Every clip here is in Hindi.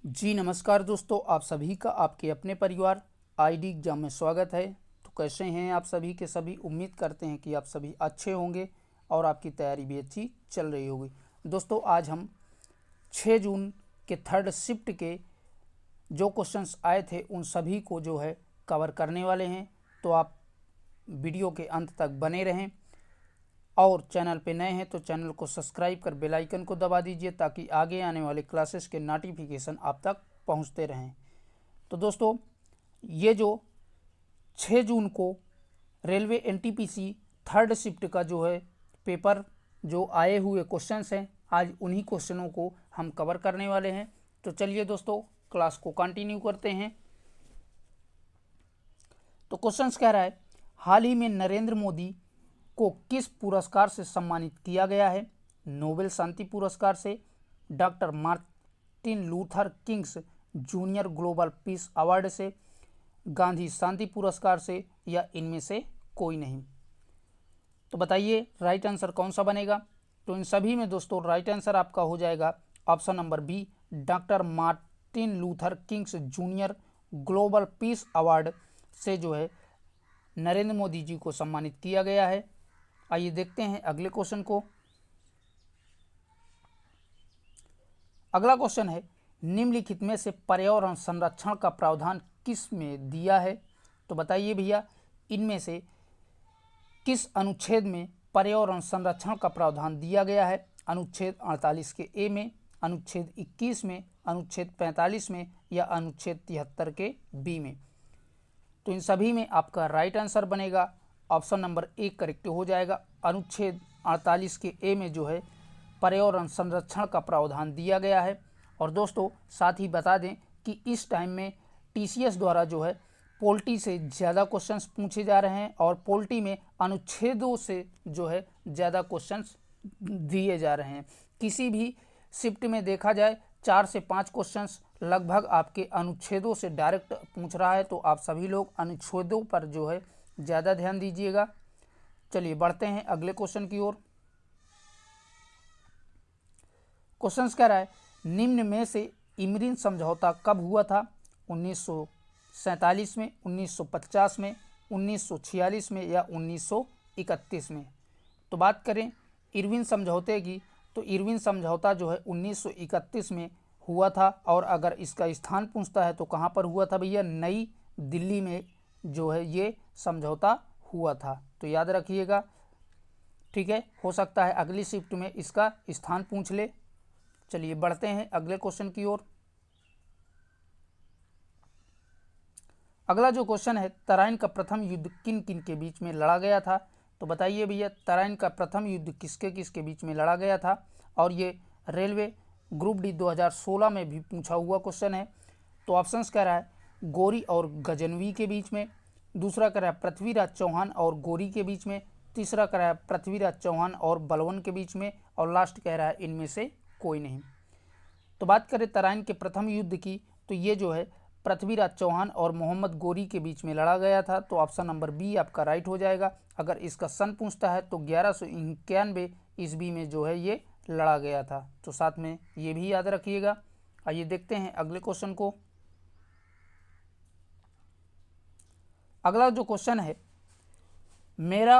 जी नमस्कार दोस्तों, आप सभी का आपके अपने परिवार आईडी एग्जाम में स्वागत है। तो कैसे हैं आप सभी के सभी। उम्मीद करते हैं कि आप सभी अच्छे होंगे और आपकी तैयारी भी अच्छी चल रही होगी। दोस्तों आज हम 6 जून के थर्ड शिफ्ट के जो क्वेश्चंस आए थे उन सभी को जो है कवर करने वाले हैं। तो आप वीडियो के अंत तक बने रहें और चैनल पे नए हैं तो चैनल को सब्सक्राइब कर बेल आइकन को दबा दीजिए ताकि आगे आने वाले क्लासेस के नोटिफिकेशन आप तक पहुंचते रहें। तो दोस्तों ये जो 6 जून को रेलवे एनटीपीसी थर्ड शिफ्ट का जो है पेपर जो आए हुए क्वेश्चंस हैं, आज उन्हीं क्वेश्चनों को हम कवर करने वाले हैं। तो चलिए दोस्तों क्लास को कंटिन्यू करते हैं। तो क्वेश्चंस कह रहा है, हाल ही में नरेंद्र मोदी को किस पुरस्कार से सम्मानित किया गया है? नोबेल शांति पुरस्कार से, doctor Martin Luther King's Junior Global Peace Award से, गांधी शांति पुरस्कार से, या इनमें से कोई नहीं। तो बताइए राइट आंसर कौन सा बनेगा। तो इन सभी में दोस्तों राइट आंसर आपका हो जाएगा option number B, doctor Martin Luther King's Junior Global Peace Award से जो है नरेंद्र मोदी जी को सम्मानित किया गया है। आइए देखते हैं अगले क्वेश्चन को। अगला क्वेश्चन है, निम्नलिखित में से पर्यावरण संरक्षण का प्रावधान किस में दिया है? तो बताइए भैया इनमें से किस अनुच्छेद में पर्यावरण संरक्षण का प्रावधान दिया गया है? अनुच्छेद 48 के ए में, अनुच्छेद 21 में, अनुच्छेद 45 में, या अनुच्छेद 73 के बी में। तो इन सभी में आपका राइट आंसर बनेगा ऑप्शन नंबर ए करेक्ट हो जाएगा। अनुच्छेद 48 के ए में जो है पर्यावरण संरक्षण का प्रावधान दिया गया है। और दोस्तों साथ ही बता दें कि इस टाइम में टीसीएस द्वारा जो है पॉलिटी से ज़्यादा क्वेश्चंस पूछे जा रहे हैं और पॉलिटी में अनुच्छेदों से जो है ज़्यादा क्वेश्चंस दिए जा रहे हैं। किसी भी शिफ्ट में देखा जाए 4 से 5 क्वेश्चंस लगभग आपके अनुच्छेदों से डायरेक्ट पूछ रहा है। तो आप सभी लोग अनुच्छेदों पर जो है ज़्यादा ध्यान दीजिएगा। चलिए बढ़ते हैं अगले क्वेश्चन की ओर। क्वेश्चन कह रहा है, निम्न में से इमरीन समझौता कब हुआ था? 1947 में, 1950 में, 1946 में, या 1931 में। तो बात करें इरविन समझौते की, तो इरविन समझौता जो है 1931 में हुआ था। और अगर इसका स्थान पूछता है तो कहाँ पर हुआ था भैया? नई दिल्ली में जो है ये समझौता हुआ था। तो याद रखिएगा, ठीक है। हो सकता है अगली शिफ्ट में इसका स्थान पूछ ले। चलिए बढ़ते हैं अगले क्वेश्चन की ओर। अगला जो क्वेश्चन है, तराइन का प्रथम युद्ध किन किन के बीच में लड़ा गया था? तो बताइए भैया तराइन का प्रथम युद्ध किसके किसके बीच में लड़ा गया था? और ये रेलवे ग्रुप डी 2016 में भी पूछा हुआ क्वेश्चन है। तो ऑप्शंस कह रहा है गोरी और गजनवी के बीच में, दूसरा कह रहा है पृथ्वीराज चौहान और गोरी के बीच में, तीसरा कह रहा है पृथ्वीराज चौहान और बलवन के बीच में, और लास्ट कह रहा है इनमें से कोई नहीं। तो बात करें तराइन के प्रथम युद्ध की, तो ये जो है पृथ्वीराज चौहान और मोहम्मद गोरी के बीच में लड़ा गया था। तो ऑप्शन नंबर बी आपका राइट हो जाएगा। अगर इसका सन पूछता है तो 1191 ईस्वी में जो है ये लड़ा गया था। तो साथ में ये भी याद रखिएगा। आइए देखते हैं अगले क्वेश्चन को। अगला जो क्वेश्चन है, मेरा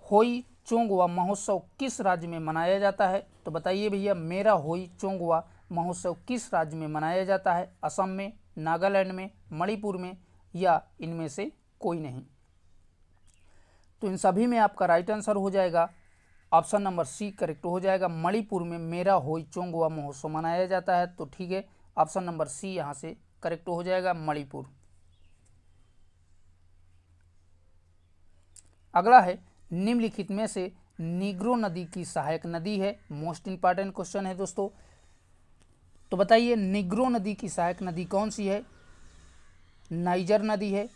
होई चोंगवा महोत्सव किस राज्य में मनाया जाता है? तो बताइए भैया मेरा होई चोंगवा महोत्सव किस राज्य में मनाया जाता है? असम में, नागालैंड में, मणिपुर में, या इनमें से कोई नहीं। तो इन सभी में आपका राइट आंसर हो जाएगा ऑप्शन नंबर सी करेक्ट हो जाएगा। मणिपुर में मेरा होई चोंगवा महोत्सव मनाया जाता है। तो ठीक है, ऑप्शन नंबर सी यहाँ से करेक्ट हो जाएगा, मणिपुर। अगला है, निम्नलिखित में से नीग्रो नदी की सहायक नदी है? मोस्ट इंपॉर्टेंट क्वेश्चन है दोस्तों। तो बताइए नीग्रो नदी की सहायक नदी कौन सी है? नाइजर नदी है,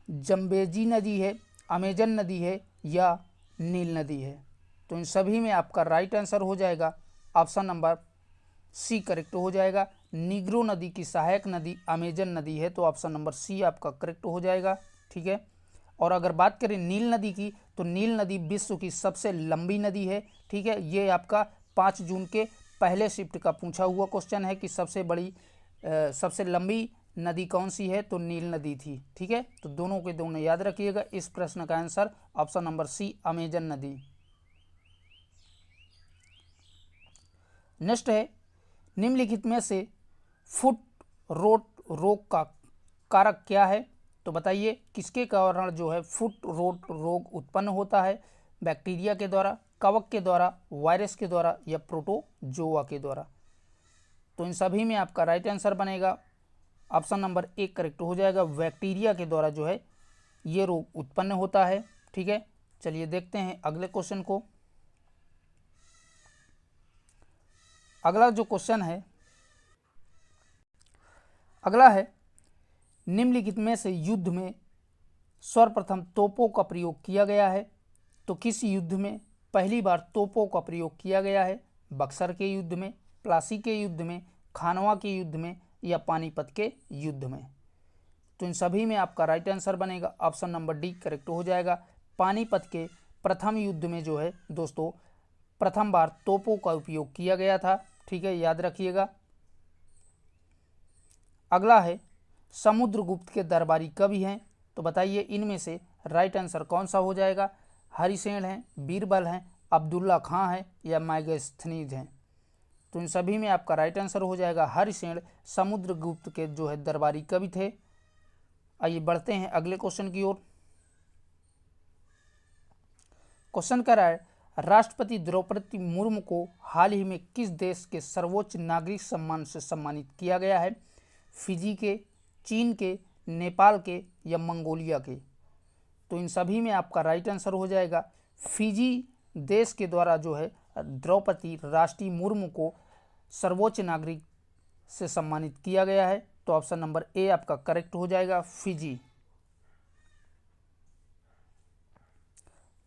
जम्बेजी नदी है, अमेजन नदी है, या नील नदी है? तो इन सभी में आपका राइट आंसर हो जाएगा ऑप्शन नंबर सी करेक्ट हो जाएगा। नीग्रो नदी की सहायक नदी अमेजन नदी है। तो ऑप्शन नंबर सी आपका करेक्ट हो जाएगा, ठीक है। और अगर बात करें नील नदी की, तो नील नदी विश्व की सबसे लंबी नदी है, ठीक है। ये आपका 5 जून के पहले शिफ्ट का पूछा हुआ क्वेश्चन है कि सबसे लंबी नदी कौन सी है, तो नील नदी थी। ठीक है, तो दोनों के दोनों याद रखिएगा। इस प्रश्न का answer option number C, Amazon नदी। नेक्स्ट है, निम्नलिखित में से फुट रोट रोग का कारक क्या है? तो बताइए किसके कारण जो है फुट रोट रोग उत्पन्न होता है? बैक्टीरिया के द्वारा, कवक के द्वारा, वायरस के द्वारा या प्रोटोजोआ के द्वारा? तो इन सभी में आपका राइट आंसर बनेगा ऑप्शन नंबर ए करेक्ट हो जाएगा। बैक्टीरिया के द्वारा जो है ये रोग उत्पन्न होता है। ठीक है, चलिए देखते हैं अगले क्वेश्चन को। अगला जो क्वेश्चन है, अगला है, निम्नलिखित में से युद्ध में सर्वप्रथम तोपों का प्रयोग किया गया है? तो किस युद्ध में पहली बार तोपों का प्रयोग किया गया है? बक्सर के युद्ध में, प्लासी के युद्ध में, खानवा के युद्ध में या पानीपत के युद्ध में? तो इन सभी में आपका राइट आंसर बनेगा ऑप्शन नंबर डी करेक्ट हो जाएगा। पानीपत के प्रथम युद्ध में जो है दोस्तों प्रथम बार तोपों का उपयोग किया गया था। ठीक है, याद रखिएगा। अगला है, समुद्रगुप्त के दरबारी कवि हैं? तो बताइए इनमें से राइट आंसर कौन सा हो जाएगा? हरिसेन हैं, बीरबल हैं, अब्दुल्ला खां है या मैगस्थनीज हैं? तो इन सभी में आपका राइट आंसर हो जाएगा हरिसेन समुद्रगुप्त के जो है दरबारी कवि थे। आइए बढ़ते हैं अगले क्वेश्चन की ओर। क्वेश्चन कर रहा है, राष्ट्रपति द्रौपदी मुर्मू को हाल ही में किस देश के सर्वोच्च नागरिक सम्मान से सम्मानित किया गया है? फिजी के, चीन के, नेपाल के या मंगोलिया के? तो इन सभी में आपका राइट आंसर हो जाएगा फिजी देश के द्वारा जो है द्रौपदी राष्ट्रीय मुर्मू को सर्वोच्च नागरिक से सम्मानित किया गया है। तो ऑप्शन नंबर ए आपका करेक्ट हो जाएगा, फिजी।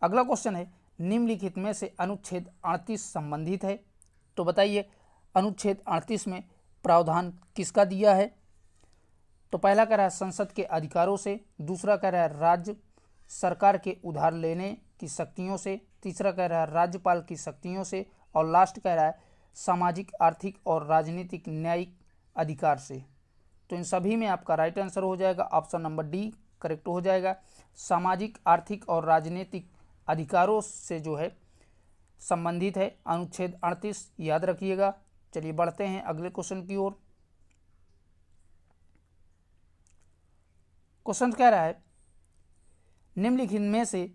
अगला क्वेश्चन है, निम्नलिखित में से अनुच्छेद 38 संबंधित है? तो बताइए अनुच्छेद 38 में प्रावधान किसका दिया है? तो पहला कह रहा है संसद के अधिकारों से, दूसरा कह रहा है राज्य सरकार के उधार लेने की शक्तियों से, तीसरा कह रहा है राज्यपाल की शक्तियों से और लास्ट कह रहा है सामाजिक, आर्थिक और राजनीतिक न्यायिक अधिकार से। तो इन सभी में आपका राइट आंसर हो जाएगा ऑप्शन नंबर डी करेक्ट हो जाएगा। सामाजिक, आर्थिक और राजनीतिक अधिकारों से जो है संबंधित है अनुच्छेद 38, याद रखिएगा। चलिए बढ़ते हैं अगले क्वेश्चन की ओर। क्वेश्चन कह रहा है, निम्नलिखित में से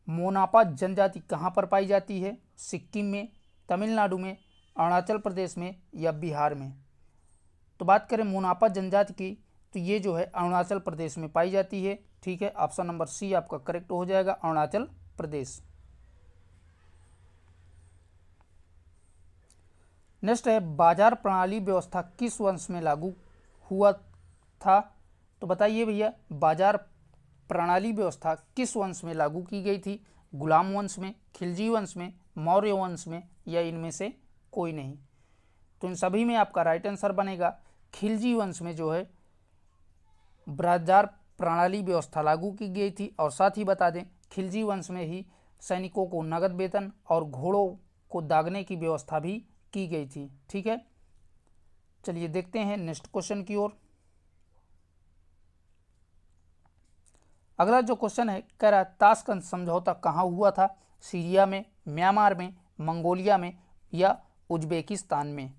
मोनापा जनजाति कहाँ पर पाई जाती है? सिक्किम में, तमिलनाडु में, अरुणाचल प्रदेश में या बिहार में? तो बात करें मोनापा जनजाति की, तो ये जो है अरुणाचल प्रदेश में पाई जाती है। ठीक है, ऑप्शन नंबर सी आपका करेक्ट हो जाएगा, अरुणाचल प्रदेश। नेक्स्ट है, बाजार प्रणाली व्यवस्था किस वंश में लागू हुआ था? तो बताइए भैया बाजार प्रणाली व्यवस्था किस वंश में लागू की गई थी? गुलाम वंश में, खिलजी वंश में, मौर्य वंश में या इनमें से कोई नहीं? तो इन सभी में आपका राइट आंसर बनेगा खिलजी वंश में जो है बाजार प्रणाली व्यवस्था लागू की गई थी। और साथ ही बता दें खिलजी वंश में ही सैनिकों को नगद वेतन और घोड़ों को दागने की व्यवस्था भी की गई थी। ठीक है, चलिए देखते हैं नेक्स्ट क्वेश्चन की ओर। अगला जो क्वेश्चन है कह रहा है ताशकंद समझौता कहाँ हुआ था? सीरिया में, म्यांमार में, मंगोलिया में या उज्बेकिस्तान में?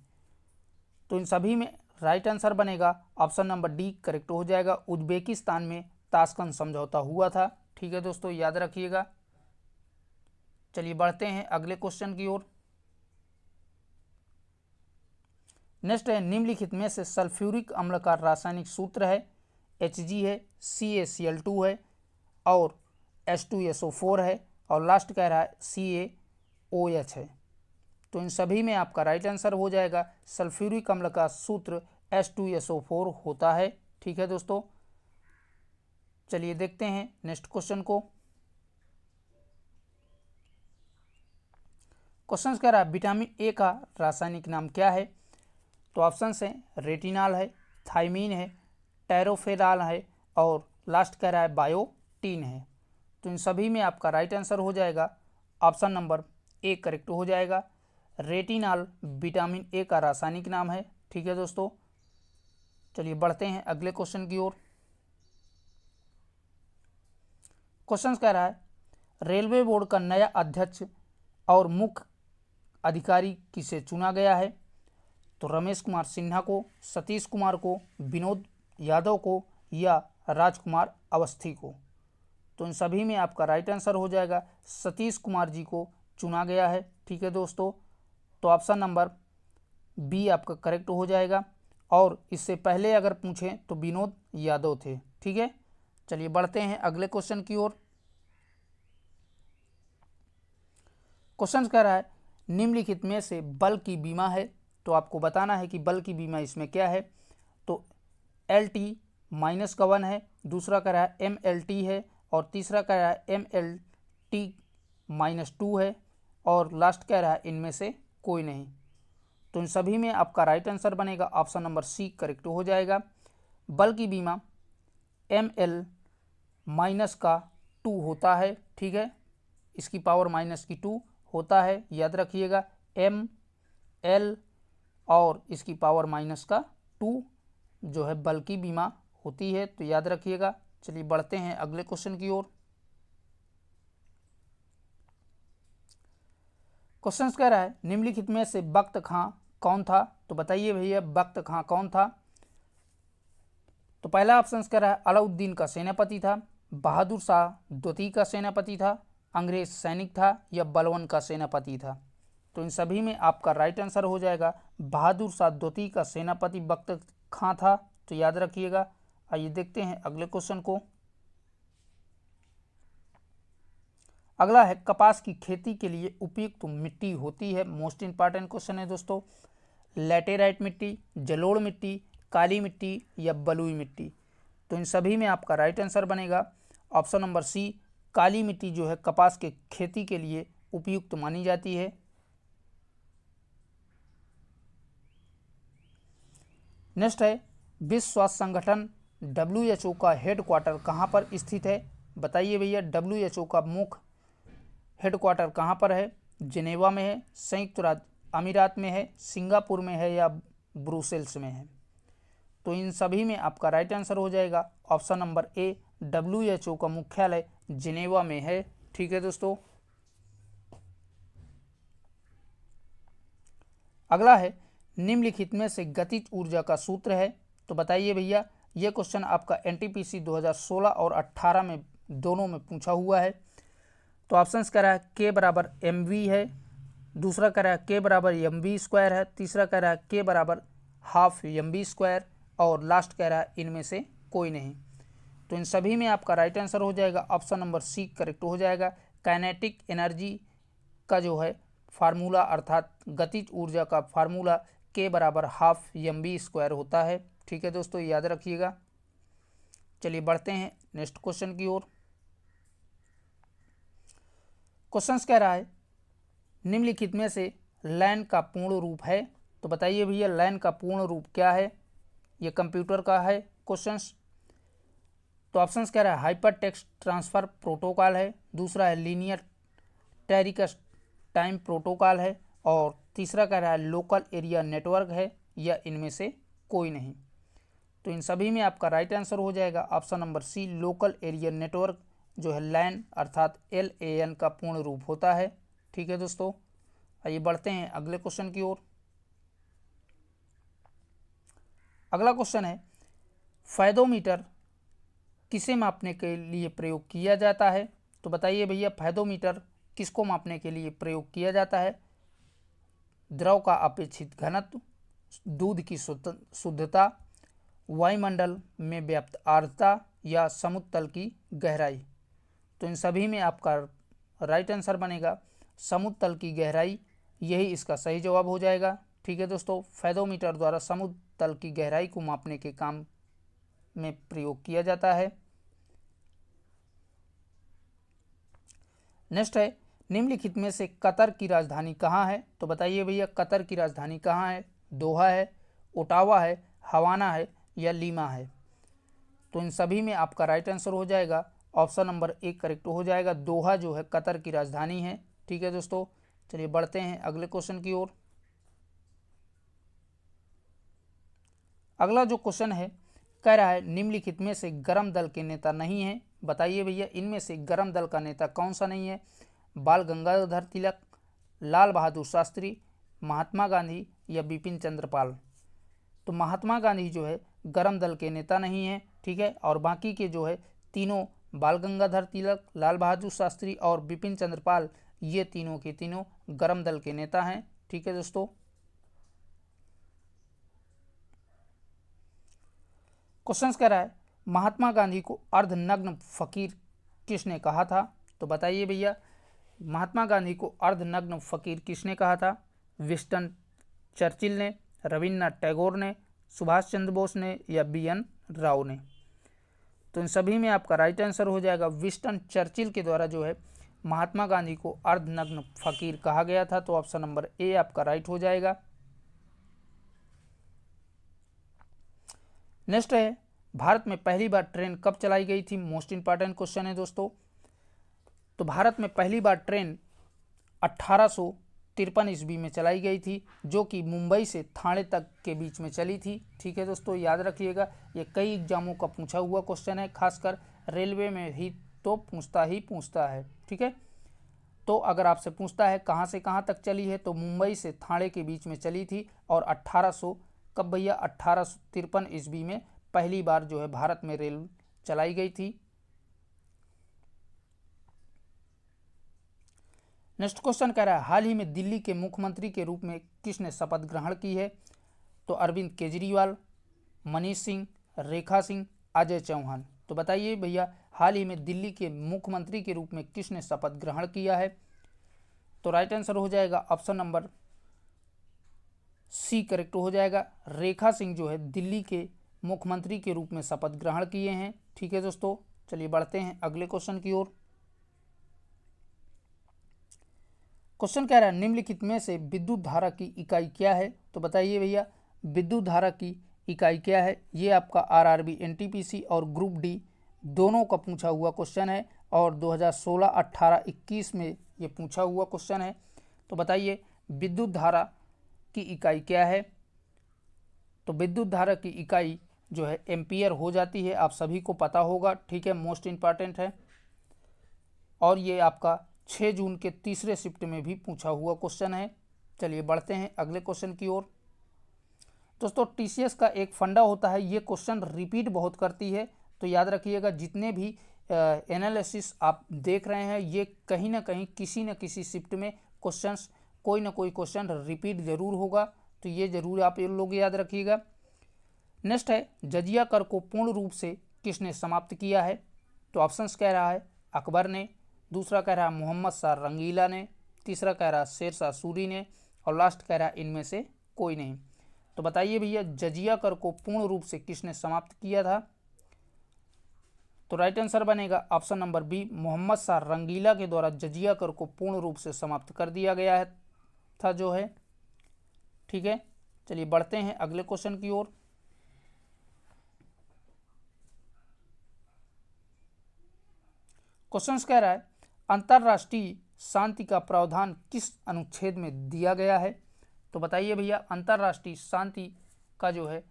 तो इन सभी में राइट आंसर बनेगा ऑप्शन नंबर डी करेक्ट हो जाएगा, उज्बेकिस्तान में ताशकंद समझौता हुआ था। ठीक है दोस्तों, याद रखिएगा। चलिए बढ़ते हैं अगले क्वेश्चन की ओर। नेक्स्ट है, निम्नलिखित में से सल्फ्यूरिक अम्ल का रासायनिक सूत्र है? Hg है, CaCl2 है और H2SO4 है और लास्ट कह रहा है CaOH है। तो इन सभी में आपका राइट आंसर हो जाएगा सल्फ्यूरिक अम्ल का सूत्र H2SO4 होता है। ठीक है दोस्तों, चलिए देखते हैं नेक्स्ट क्वेश्चन को। क्वेश्चन कह रहा है विटामिन ए का रासायनिक नाम क्या है? तो ऑप्शन है रेटिनॉल है, थायमीन है, टेरोफेराल है और लास्ट कह रहा है बायोटीन है। तो इन सभी में आपका राइट आंसर हो जाएगा ऑप्शन नंबर ए करेक्ट हो जाएगा, रेटिनॉल विटामिन ए का रासायनिक नाम है। ठीक है दोस्तों, चलिए बढ़ते हैं अगले क्वेश्चन की ओर। क्वेश्चन कह रहा है रेलवे बोर्ड का नया अध्यक्ष और मुख्य अधिकारी किसे चुना गया है? तो रमेश कुमार सिन्हा को, सतीश कुमार को, विनोद यादव को या राजकुमार अवस्थी को? तो इन सभी में आपका राइट आंसर हो जाएगा सतीश कुमार जी को चुना गया है। ठीक है दोस्तों, तो ऑप्शन नंबर बी आपका करेक्ट हो जाएगा। और इससे पहले अगर पूछें तो विनोद यादव थे। ठीक है, चलिए बढ़ते हैं अगले क्वेश्चन की ओर। क्वेश्चन कह रहा है निम्नलिखित में से बल की बीमा है, तो आपको बताना है कि बल की बीमा इसमें क्या है। तो LT माइनस का 1 है, दूसरा कह रहा है MLT है, और तीसरा कह रहा है MLT माइनस 2 है, और लास्ट कह रहा है इनमें से कोई नहीं। तो इन सभी में आपका राइट आंसर बनेगा ऑप्शन नंबर सी करेक्ट हो जाएगा। बल की बीमा ML माइनस का 2 होता है। ठीक है, इसकी पावर माइनस की 2 होता है, याद रखिएगा। ML और इसकी पावर माइनस का 2 जो है बल की बीमा होती है, तो याद रखिएगा। चलिए बढ़ते हैं अगले क्वेश्चन की ओर। क्वेश्चन कह रहा है निम्नलिखित में से बख्त खां कौन था? तो बताइए भैया बख्त खां कौन था? तो पहला ऑप्शन कह रहा है अलाउद्दीन का सेनापति था, बहादुर शाह द्वितीय का सेनापति था, अंग्रेज सैनिक था, या बलवन का सेनापति था? तो इन सभी में आपका राइट आंसर हो जाएगा बहादुर शाह द्वितीय का सेनापति बख्त खां था, तो याद रखिएगा। आइए देखते हैं अगले क्वेश्चन को। अगला है कपास की खेती के लिए उपयुक्त मिट्टी होती है, मोस्ट इंपॉर्टेंट क्वेश्चन है दोस्तों। लैटेराइट मिट्टी, जलोढ़ मिट्टी, काली मिट्टी या बलुई मिट्टी? तो इन सभी में आपका राइट आंसर बनेगा ऑप्शन नंबर सी, काली मिट्टी जो है कपास के खेती के लिए उपयुक्त मानी जाती है। नेक्स्ट है विश्व स्वास्थ्य संगठन WHO का हेडक्वार्टर कहाँ पर स्थित है? बताइए भैया WHO का मुख्य हेडक्वार्टर कहाँ पर है? जिनेवा में है, संयुक्त राज्य अमीरात में है, सिंगापुर में है, या ब्रुसेल्स में है? तो इन सभी में आपका राइट आंसर हो जाएगा ऑप्शन नंबर ए, WHO का मुख्यालय जिनेवा में है। ठीक है दोस्तों, अगला है निम्नलिखित में से गतिज ऊर्जा का सूत्र है। तो बताइए भैया, ये क्वेश्चन आपका NTPC 2016 और 18 में दोनों में पूछा हुआ है। तो ऑप्शंस कह रहा है K बराबर mv है, दूसरा कह रहा है K बराबर mv स्क्वायर है, तीसरा कह रहा है K बराबर हाफ mv स्क्वायर, और लास्ट कह रहा है इनमें से कोई नहीं। तो इन सभी में आपका राइट आंसर हो जाएगा ऑप्शन नंबर सी करेक्ट हो जाएगा। काइनेटिक एनर्जी का जो है फार्मूला अर्थात गतिज ऊर्जा का फार्मूला K बराबर हाफ mv स्क्वायर होता है। ठीक है दोस्तों, याद रखिएगा। चलिए बढ़ते हैं नेक्स्ट क्वेश्चन की ओर। क्वेश्चन कह रहा है निम्नलिखित में से लैन का पूर्ण रूप है? तो बताइए भैया लैन का पूर्ण रूप क्या है? ये कंप्यूटर का है क्वेश्चंस। तो ऑप्शंस कह रहा है हाइपर टेक्स्ट ट्रांसफर प्रोटोकॉल है, दूसरा है लीनियर टेरिकस टाइम प्रोटोकॉल है, और तीसरा कह रहा है लोकल एरिया नेटवर्क है, या इनमें से कोई नहीं। तो इन सभी में आपका राइट आंसर हो जाएगा option number C, local area network जो है लैन अर्थात LAN का पूर्ण रूप होता है। ठीक है दोस्तों, आइए बढ़ते हैं अगले क्वेश्चन की ओर। अगला क्वेश्चन है फायदोमीटर किसे मापने के लिए प्रयोग किया जाता है? तो बताइए भैया फायदोमीटर किसको मापने के लिए प्रयोग किया जाता है? द्रव का अपेक्षित घनत्व, दूध की शुद्धता, वायुमंडल में व्याप्त आर्द्रता, या समुद्र तल की गहराई? तो इन सभी में आपका राइट आंसर बनेगा समुद्र तल की गहराई, यही इसका सही जवाब हो जाएगा। ठीक है दोस्तों, फायदोमीटर द्वारा समुद्र तल की गहराई को मापने के काम में प्रयोग किया जाता है। नेक्स्ट है निम्नलिखित में से कतर की राजधानी कहाँ है? तो बताइए भैया कतर की राजधानी कहाँ है? दोहा है, ओटावा है, हवाना है, या लीमा है? तो इन सभी में आपका राइट आंसर हो जाएगा ऑप्शन नंबर ए करेक्ट हो जाएगा। दोहा जो है कतर की राजधानी है। ठीक है दोस्तों, चलिए बढ़ते हैं अगले क्वेश्चन की ओर। अगला जो क्वेश्चन है कह रहा है निम्नलिखित में से गर्म दल के नेता नहीं है। बताइए भैया इनमें से गर्म दल का नेता कौन सा नहीं है? बाल गंगाधर तिलक, लाल बहादुर शास्त्री, महात्मा गांधी या बिपिन चंद्र पाल। तो महात्मा गांधी जो है गर्म दल के नेता नहीं है, ठीक है। और बाकी के जो है तीनों बाल गंगाधर तिलक, लाल बहादुर शास्त्री और बिपिन चंद्र पाल, ये तीनों के तीनों गर्म दल के नेता हैं, ठीक है दोस्तों। क्वेश्चन कह रहा है महात्मा गांधी को अर्धनग्न फकीर किसने कहा था? तो बताइए भैया महात्मा गांधी को अर्धनग्न फकीर किसने कहा था? विंस्टन चर्चिल ने, रविन्द्रनाथ टैगोर ने, सुभाष चंद्र बोस ने या BN राव ने। तो इन सभी में आपका राइट आंसर हो जाएगा विंस्टन चर्चिल के द्वारा जो है महात्मा गांधी को अर्धनग्न फकीर कहा गया था। तो ऑप्शन नंबर ए आपका राइट हो जाएगा। नेक्स्ट है भारत में पहली बार ट्रेन कब चलाई गई थी? मोस्ट इंपॉर्टेंट क्वेश्चन है दोस्तों। तो भारत में पहली बार ट्रेन 1853 ईस्वी में चलाई गई थी, जो कि मुंबई से ठाणे तक के बीच में चली थी, ठीक है दोस्तों। याद रखिएगा ये कई एग्जामों का पूछा हुआ क्वेश्चन है, खासकर रेलवे में ही तो पूछता है, ठीक है। तो अगर आपसे पूछता है कहाँ से कहाँ तक चली है, तो मुंबई से ठाणे के बीच में चली थी और 1800 कब भैया 1853 ईस्वी में पहली बार जो है भारत में रेल चलाई गई थी। नेक्स्ट क्वेश्चन कह रहा है हाल ही में दिल्ली के मुख्यमंत्री के रूप में किसने शपथ ग्रहण की है? तो अरविंद केजरीवाल, मनीष सिंह, रेखा सिंह, अजय चौहान। तो बताइए भैया हाल ही में दिल्ली के मुख्यमंत्री के रूप में किसने शपथ ग्रहण किया है? तो राइट आंसर हो जाएगा ऑप्शन नंबर सी करेक्ट हो जाएगा। रेखा सिंह जो है दिल्ली के मुख्यमंत्री के रूप में शपथ ग्रहण किए हैं, ठीक है दोस्तों। चलिए बढ़ते हैं अगले क्वेश्चन की ओर। क्वेश्चन कह रहा है निम्नलिखित में से विद्युत धारा की इकाई क्या है? तो बताइए भैया विद्युत धारा की इकाई क्या है? ये आपका RRB NTPC और ग्रुप डी दोनों का पूछा हुआ क्वेश्चन है और 2016, 18, 21 में ये पूछा हुआ क्वेश्चन है। तो बताइए विद्युत धारा की इकाई क्या है? तो विद्युत धारा की इकाई जो है एम्पियर हो जाती है, आप सभी को पता होगा, ठीक है। मोस्ट इंपॉर्टेंट है और ये आपका 6 जून के तीसरे शिफ्ट में भी पूछा हुआ क्वेश्चन है। चलिए बढ़ते हैं अगले क्वेश्चन की ओर। दोस्तों TCS का एक फंडा होता है, ये क्वेश्चन रिपीट बहुत करती है, तो याद रखिएगा जितने भी एनालिसिस आप देख रहे हैं ये कहीं ना कहीं किसी न किसी शिफ्ट में क्वेश्चंस कोई ना कोई क्वेश्चन रिपीट जरूर होगा, तो ये जरूर आप लोग याद रखिएगा। नेक्स्ट है जजिया कर को पूर्ण रूप से किसने समाप्त किया है? तो ऑप्शंस कह रहा है अकबर ने, दूसरा कह रहा है मोहम्मद शाह रंगीला ने, तीसरा कह रहा है शेर शाह सूरी ने और लास्ट कह रहा है इनमें से कोई नहीं। तो बताइए भैया जजिया कर को पूर्ण रूप से किसने समाप्त किया था? तो राइट आंसर बनेगा option number B, Mohammad Shah Rangila के द्वारा जजिया कर को पूर्ण रूप से समाप्त कर दिया गया है था जो है, ठीक है। चलिए बढ़ते हैं अगले क्वेश्चन की ओर। क्वेश्चन कह रहा है अंतरराष्ट्रीय शांति का प्रावधान किस अनुच्छेद में दिया गया है? तो बताइए भैया अंतरराष्ट्रीय शांति का जो है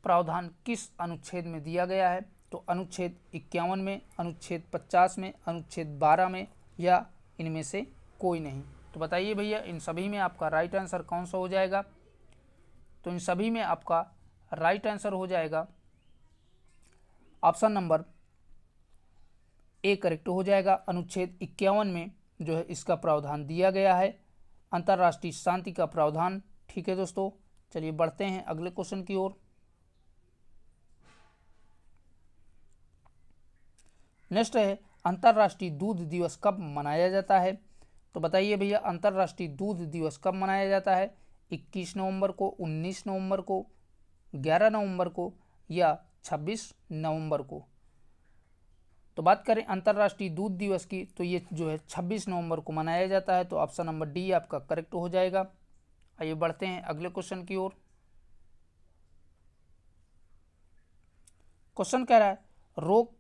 प्रावधान किस अनुच्छेद में दिया गया है? तो अनुच्छेद 51 में, अनुच्छेद 50 में, अनुच्छेद 12 में या इनमें से कोई नहीं। तो बताइए भैया इन सभी में आपका राइट आंसर कौन सा हो जाएगा? तो इन सभी में आपका राइट आंसर हो जाएगा ऑप्शन नंबर ए करेक्ट हो जाएगा। अनुच्छेद 51 में जो है इसका प्रावधान दिया गया है, अंतर्राष्ट्रीय शांति का प्रावधान, ठीक है दोस्तों। चलिए बढ़ते हैं अगले क्वेश्चन की ओर। नेक्स्ट है अंतर्राष्ट्रीय दूध दिवस कब मनाया जाता है? तो बताइए भैया अंतर्राष्ट्रीय दूध दिवस कब मनाया जाता है? 21 नवंबर को, 19 नवंबर को, 11 नवंबर को या 26 नवंबर को? तो बात करें अंतर्राष्ट्रीय दूध दिवस की तो ये जो है 26 नवंबर को मनाया जाता है, तो ऑप्शन नंबर डी आपका करेक्ट हो जाएगा। आइए बढ़ते हैं अगले क्वेश्चन की ओर। क्वेश्चन कह रहा है रोग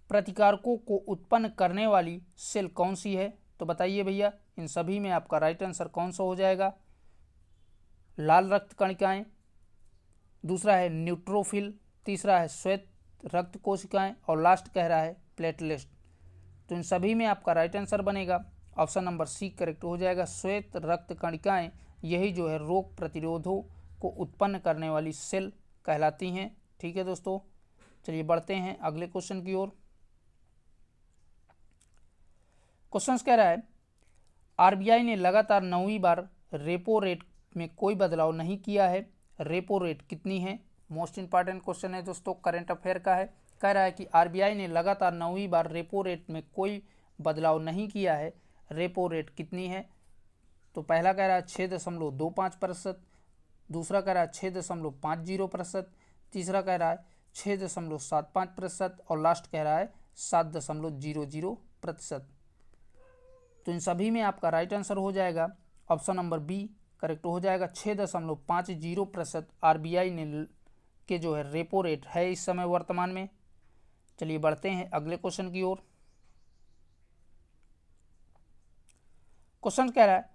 प्रतिकारकों को उत्पन्न करने वाली सेल कौन सी है? तो बताइए भैया इन सभी में आपका राइट आंसर कौन सा हो जाएगा? लाल रक्त कणिकाएं, दूसरा है न्यूट्रोफिल, तीसरा है श्वेत रक्त कोशिकाएं और लास्ट कह रहा है प्लेटलेट्स। तो इन सभी में आपका राइट आंसर बनेगा ऑप्शन नंबर सी करेक्ट हो जाएगा। श्वेत रक्त कणिकाएं यही जो है रोग प्रतिरोधों को उत्पन्न करने वाली सेल कहलाती हैं। ठीक है दोस्तों, चलिए बढ़ते हैं अगले क्वेश्चन की ओर। क्वेश्चन कह रहा है आरबीआई ने लगातार 9वीं बार रेपो रेट में कोई बदलाव नहीं किया है, रेपो रेट कितनी है? मोस्ट इंपॉर्टेंट क्वेश्चन है दोस्तों, करंट अफेयर का है। कह रहा है कि आरबीआई ने लगातार 9वीं बार रेपो रेट में कोई बदलाव नहीं किया है, रेपो रेट कितनी है? तो पहला कह रहा है 6.25%, दूसरा कह रहा है 6.50%, तीसरा कह रहा है 6.75% और लास्ट कह रहा है 7.00%। तो इन सभी में आपका राइट आंसर हो जाएगा ऑप्शन नंबर बी करेक्ट हो जाएगा। 6.50% आरबीआई ने के जो है रेपो रेट है इस समय वर्तमान में। चलिए बढ़ते हैं अगले क्वेश्चन की ओर। क्वेश्चन कह रहा है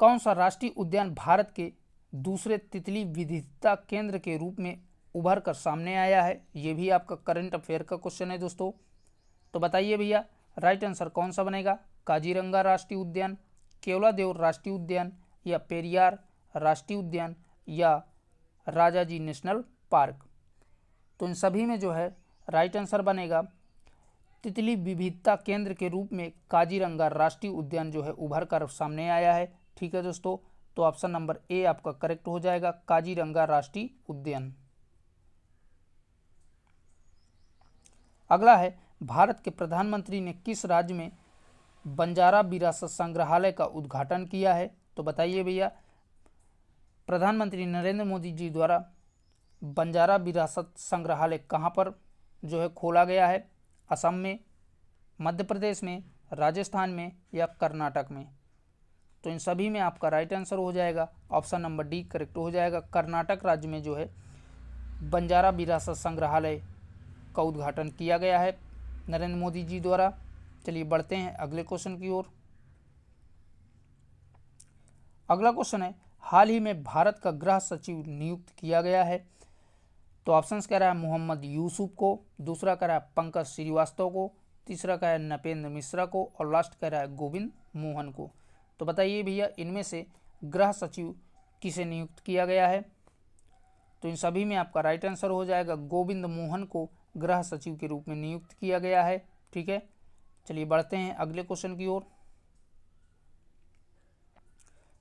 कौन सा राष्ट्रीय उद्यान भारत के दूसरे तितली विविधता केंद्र के रूप में उभर कर सामने आया है? ये भी आपका करंट अफेयर का क्वेश्चन है दोस्तों। तो बताइए भैया राइट आंसर कौन सा बनेगा? काजीरंगा राष्ट्रीय उद्यान, केवलादेव राष्ट्रीय उद्यान या पेरियार राष्ट्रीय उद्यान या राजाजी नेशनल पार्क? तो इन सभी में जो है राइट आंसर बनेगा तितली विविधता केंद्र के रूप में काजीरंगा राष्ट्रीय उद्यान जो है उभर कर सामने आया है। ठीक है दोस्तों, तो ऑप्शन नंबर ए आपका करेक्ट हो जाएगा, काजीरंगा राष्ट्रीय उद्यान। अगला है भारत के प्रधानमंत्री ने किस राज्य में बंजारा विरासत संग्रहालय का उद्घाटन किया है? तो बताइए भैया प्रधानमंत्री नरेंद्र मोदी जी द्वारा बंजारा विरासत संग्रहालय कहाँ पर जो है खोला गया है? असम में, मध्य प्रदेश में, राजस्थान में या कर्नाटक में? तो इन सभी में आपका राइट आंसर हो जाएगा ऑप्शन नंबर डी करेक्ट हो जाएगा। कर्नाटक राज्य में जो है बंजारा विरासत संग्रहालय का उद्घाटन किया गया है नरेंद्र मोदी जी द्वारा। चलिए बढ़ते हैं अगले क्वेश्चन की ओर। अगला क्वेश्चन है हाल ही में भारत का गृह सचिव नियुक्त किया गया है। तो ऑप्शंस कह रहा है मोहम्मद यूसुफ को, दूसरा कह रहा है पंकज श्रीवास्तव को, तीसरा कह रहा है नपेंद्र मिश्रा को और लास्ट कह रहा है गोविंद मोहन को। तो बताइए भैया इनमें से गृह सचिव किसे नियुक्त किया गया है? तो इन सभी में आपका राइट आंसर हो जाएगा गोविंद मोहन को गृह सचिव के रूप में नियुक्त किया गया है। ठीक है, चलिए बढ़ते हैं अगले क्वेश्चन की ओर।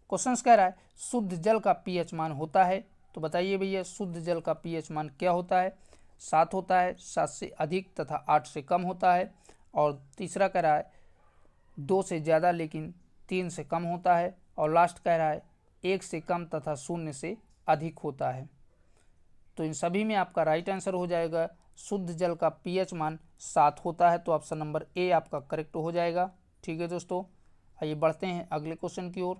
क्वेश्चन कह रहा है शुद्ध जल का पीएच मान होता है। तो बताइए भैया शुद्ध जल का पीएच मान क्या होता है? 7 होता है, 7 से अधिक तथा 8 से कम होता है और तीसरा कह रहा है 2 से ज़्यादा लेकिन 3 से कम होता है और लास्ट कह रहा है 1 से कम तथा 0 से अधिक होता है। तो इन सभी में आपका राइट आंसर हो जाएगा शुद्ध जल का पीएच मान 7 होता है। तो ऑप्शन नंबर ए आपका करेक्ट हो जाएगा। ठीक है दोस्तों, आइए बढ़ते हैं अगले क्वेश्चन की ओर।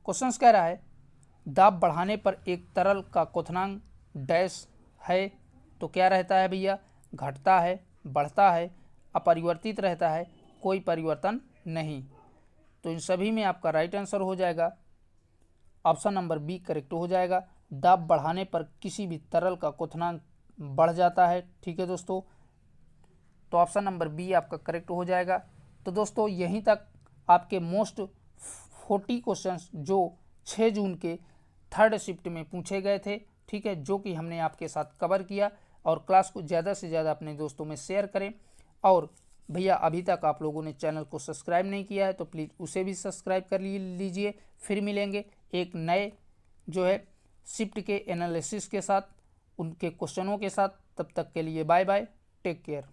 क्वेश्चन कह रहा है दाब बढ़ाने पर एक तरल का क्वथनांक डैश है। तो क्या रहता है भैया? घटता है, बढ़ता है, अपरिवर्तित रहता है, कोई परिवर्तन नहीं। तो इन सभी में आपका राइट आंसर हो जाएगा ऑप्शन नंबर बी करेक्ट हो जाएगा। दाब बढ़ाने पर किसी भी तरल का क्वथनांक बढ़ जाता है। ठीक है दोस्तों, तो ऑप्शन नंबर बी आपका करेक्ट हो जाएगा। तो दोस्तों यहीं तक आपके मोस्ट 40 क्वेश्चंस जो 6 जून के थर्ड शिफ्ट में पूछे गए थे, ठीक है, जो कि हमने आपके साथ कवर किया। और क्लास को ज़्यादा से ज़्यादा अपने दोस्तों में शेयर करें। और भैया अभी तक आप लोगों ने चैनल को सब्सक्राइब नहीं किया है तो प्लीज़ उसे भी सब्सक्राइब कर लीजिए। फिर मिलेंगे एक नए जो है शिफ्ट के एनालिसिस के साथ, उनके क्वेश्चनों के साथ। तब तक के लिए बाय बाय, टेक केयर।